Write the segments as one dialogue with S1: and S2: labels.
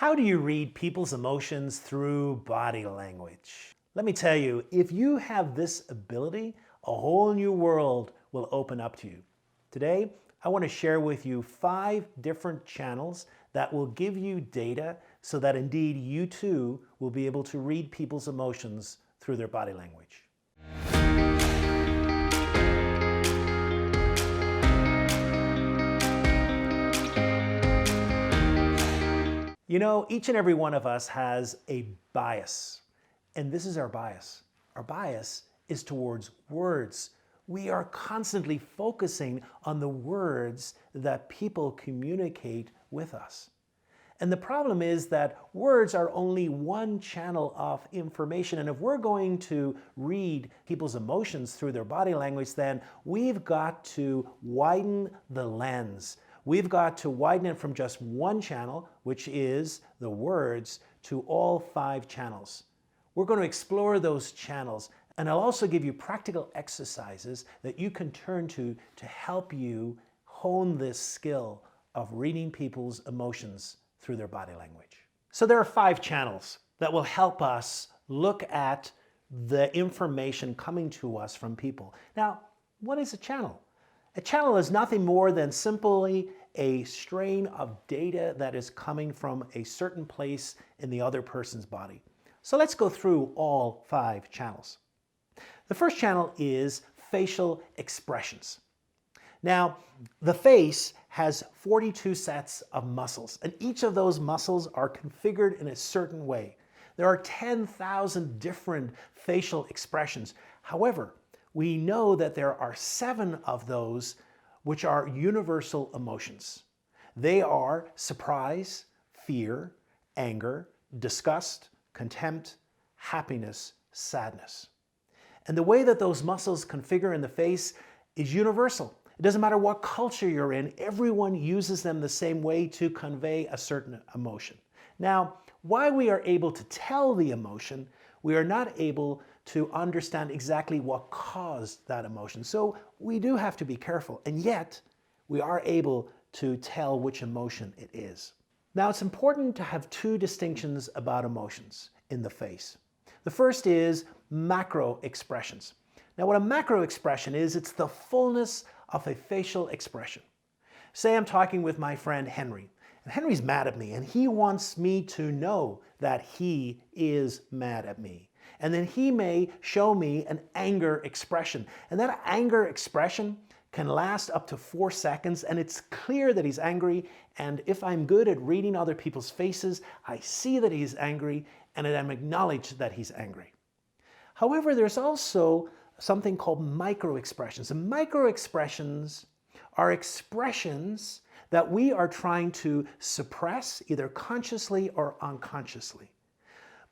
S1: How do you read people's emotions through body language? Let me tell you, if you have this ability, a whole new world will open up to you. Today, I want to share with you 5 different channels that will give you data so that indeed you too will be able to read people's emotions through their body language. You know, each and every one of us has a bias, and this is our bias. Our bias is towards words. We are constantly focusing on the words that people communicate with us. And the problem is that words are only one channel of information, and if we're going to read people's emotions through their body language, then we've got to widen the lens. We've got to widen it from just one channel, which is the words, to all 5 channels. We're going to explore those channels, and I'll also give you practical exercises that you can turn to help you hone this skill of reading people's emotions through their body language. So there are 5 channels that will help us look at the information coming to us from people. Now, what is a channel? A channel is nothing more than simply a strain of data that is coming from a certain place in the other person's body. So let's go through all 5 channels. The first channel is facial expressions. Now, the face has 42 sets of muscles, and each of those muscles are configured in a certain way. There are 10,000 different facial expressions. However, we know that there are 7 of those which are universal emotions. They are surprise, fear, anger, disgust, contempt, happiness, sadness. And the way that those muscles configure in the face is universal. It doesn't matter what culture you're in, everyone uses them the same way to convey a certain emotion. Now, why we are able to tell the emotion, we are not able to understand exactly what caused that emotion. So we do have to be careful, and yet we are able to tell which emotion it is. Now, it's important to have 2 distinctions about emotions in the face. The first is macroexpressions. Now, what a macroexpression is, it's the fullness of a facial expression. Say I'm talking with my friend Henry, and Henry's mad at me, and he wants me to know that he is mad at me. And then he may show me an anger expression. And that anger expression can last up to 4 seconds, and it's clear that he's angry. And if I'm good at reading other people's faces, I see that he's angry, and I'm acknowledged that he's angry. However, there's also something called microexpressions. And microexpressions are expressions that we are trying to suppress, either consciously or unconsciously.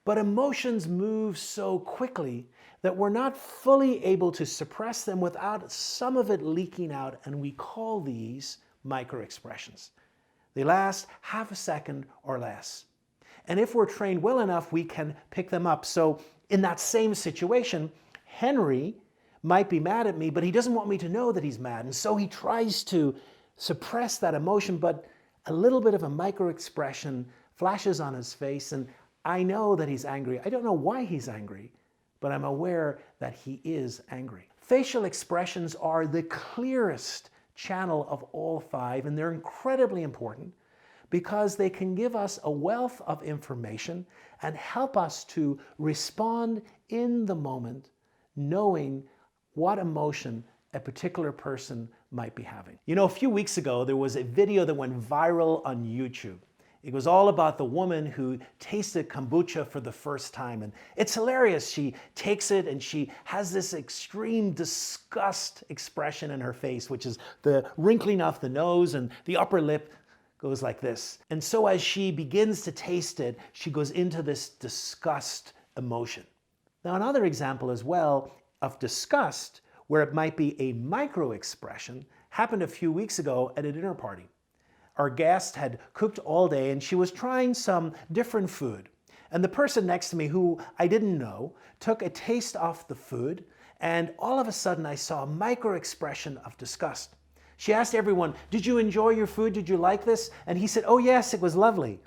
S1: But emotions move so quickly that we're not fully able to suppress them without some of it leaking out, and we call these microexpressions. They last half a second or less. And if we're trained well enough, we can pick them up. So in that same situation, Henry might be mad at me, but he doesn't want me to know that he's mad. And so he tries to suppress that emotion, but a little bit of a microexpression flashes on his face, and I know that he's angry. I don't know why he's angry, but I'm aware that he is angry. Facial expressions are the clearest channel of all 5, and they're incredibly important because they can give us a wealth of information and help us to respond in the moment, knowing what emotion a particular person might be having. You know, a few weeks ago, there was a video that went viral on YouTube. It was all about the woman who tasted kombucha for the first time. And it's hilarious. She takes it and she has this extreme disgust expression in her face, which is the wrinkling of the nose, and the upper lip goes like this. And so as she begins to taste it, she goes into this disgust emotion. Now, another example as well of disgust, where it might be a micro-expression, happened a few weeks ago at a dinner party. Our guest had cooked all day and she was trying some different food. And the person next to me, who I didn't know, took a taste of the food, and all of a sudden I saw a micro-expression of disgust. She asked everyone, "Did you enjoy your food? Did you like this?" And he said, "Oh yes, it was lovely."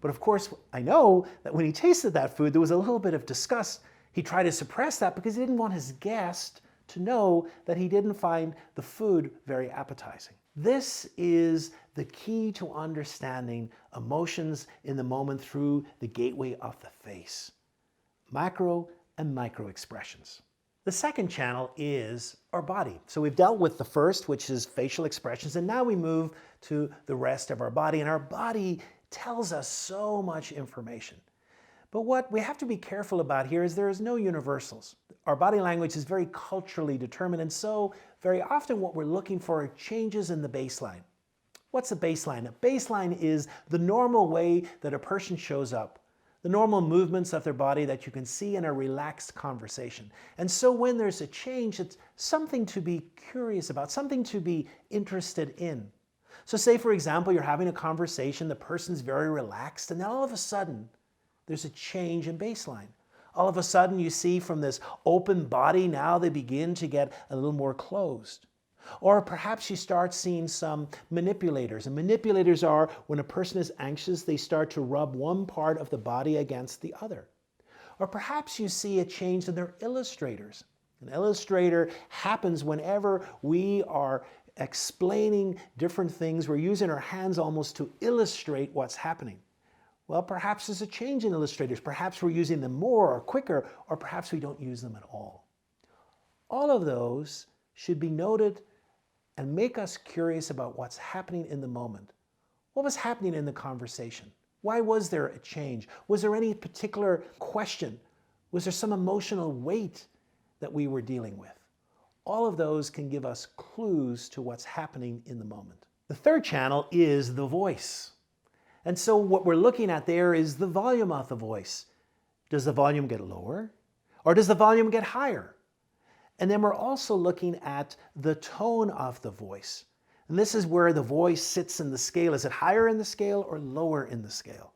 S1: But of course, I know that when he tasted that food, there was a little bit of disgust. He tried to suppress that because he didn't want his guest to know that he didn't find the food very appetizing. This is the key to understanding emotions in the moment through the gateway of the face. Macro and micro expressions. The second channel is our body. So we've dealt with the first, which is facial expressions, and now we move to the rest of our body. And our body tells us so much information. But what we have to be careful about here is there is no universals. Our body language is very culturally determined, and so very often what we're looking for are changes in the baseline. What's a baseline? A baseline is the normal way that a person shows up, the normal movements of their body that you can see in a relaxed conversation. And so when there's a change, it's something to be curious about, something to be interested in. So say, for example, you're having a conversation, the person's very relaxed, and then all of a sudden, there's a change in baseline. All of a sudden, you see from this open body, now they begin to get a little more closed. Or perhaps you start seeing some manipulators. And manipulators are when a person is anxious, they start to rub one part of the body against the other. Or perhaps you see a change in their illustrators. An illustrator happens whenever we are explaining different things. We're using our hands almost to illustrate what's happening. Well, perhaps there's a change in illustrators. Perhaps we're using them more or quicker, or perhaps we don't use them at all. All of those should be noted and make us curious about what's happening in the moment. What was happening in the conversation? Why was there a change? Was there any particular question? Was there some emotional weight that we were dealing with? All of those can give us clues to what's happening in the moment. The third channel is the voice. And so what we're looking at there is the volume of the voice. Does the volume get lower? Or does the volume get higher? And then we're also looking at the tone of the voice. And this is where the voice sits in the scale. Is it higher in the scale or lower in the scale?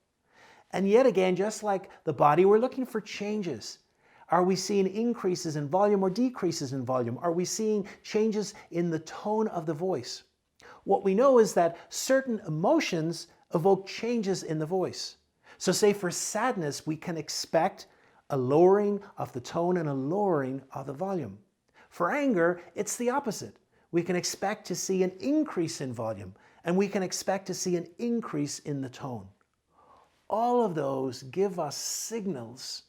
S1: And yet again, just like the body, we're looking for changes. Are we seeing increases in volume or decreases in volume? Are we seeing changes in the tone of the voice? What we know is that certain emotions evoke changes in the voice. So say for sadness, we can expect a lowering of the tone and a lowering of the volume. For anger, it's the opposite. We can expect to see an increase in volume, and we can expect to see an increase in the tone. All of those give us signals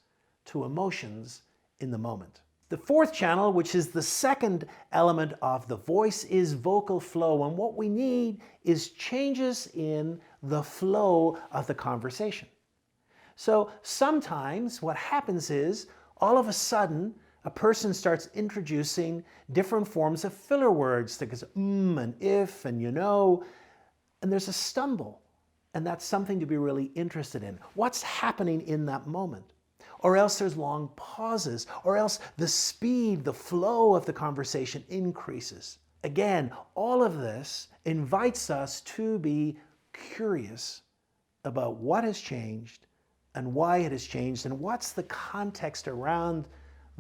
S1: to emotions in the moment. The fourth channel, which is the second element of the voice, is vocal flow. And what we need is changes in the flow of the conversation. So sometimes what happens is all of a sudden a person starts introducing different forms of filler words, like and if and you know, and there's a stumble. And that's something to be really interested in. What's happening in that moment? Or else there's long pauses, or else the speed, the flow of the conversation increases. Again, all of this invites us to be curious about what has changed and why it has changed and what's the context around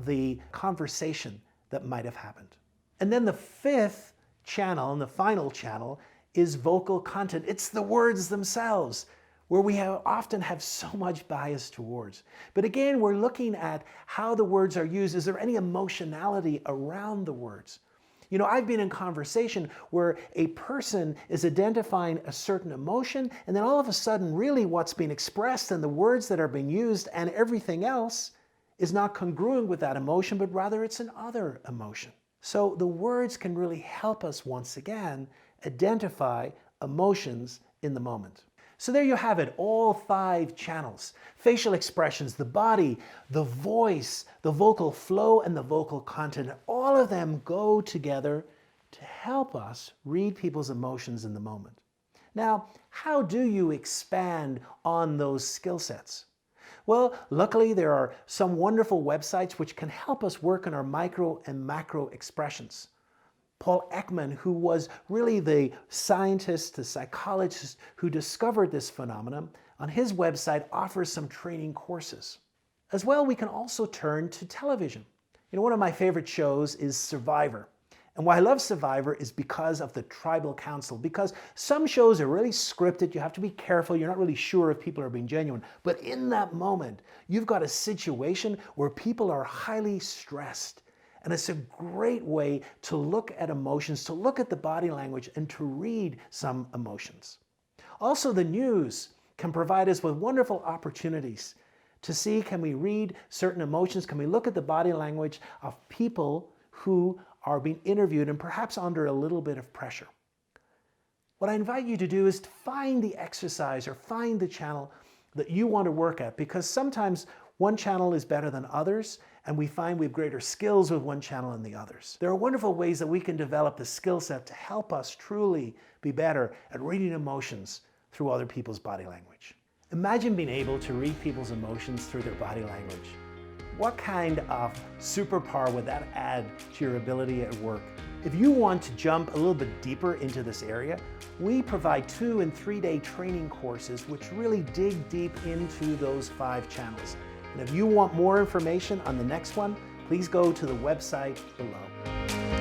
S1: the conversation that might have happened. And then the fifth channel and the final channel is vocal content. It's the words themselves, where we often have so much bias towards. But again, we're looking at how the words are used. Is there any emotionality around the words? You know, I've been in conversation where a person is identifying a certain emotion, and then all of a sudden, really what's being expressed and the words that are being used and everything else is not congruent with that emotion, but rather it's another emotion. So the words can really help us once again identify emotions in the moment. So there you have it, all 5 channels: facial expressions, the body, the voice, the vocal flow, and the vocal content. All of them go together to help us read people's emotions in the moment. Now, how do you expand on those skill sets? Well, luckily there are some wonderful websites which can help us work on our micro and macro expressions. Paul Ekman, who was really the scientist, the psychologist who discovered this phenomenon, on his website offers some training courses. As well, we can also turn to television. You know, one of my favorite shows is Survivor. And why I love Survivor is because of the tribal council, because some shows are really scripted, you have to be careful, you're not really sure if people are being genuine. But in that moment, you've got a situation where people are highly stressed. And it's a great way to look at emotions, to look at the body language, and to read some emotions. Also, the news can provide us with wonderful opportunities to see, can we read certain emotions? Can we look at the body language of people who are being interviewed and perhaps under a little bit of pressure? What I invite you to do is to find the exercise or find the channel that you want to work at, because sometimes one channel is better than others, and we find we have greater skills with one channel than the others. There are wonderful ways that we can develop the skill set to help us truly be better at reading emotions through other people's body language. Imagine being able to read people's emotions through their body language. What kind of superpower would that add to your ability at work? If you want to jump a little bit deeper into this area, we provide 2- and 3-day training courses which really dig deep into those 5 channels. And if you want more information on the next one, please go to the website below.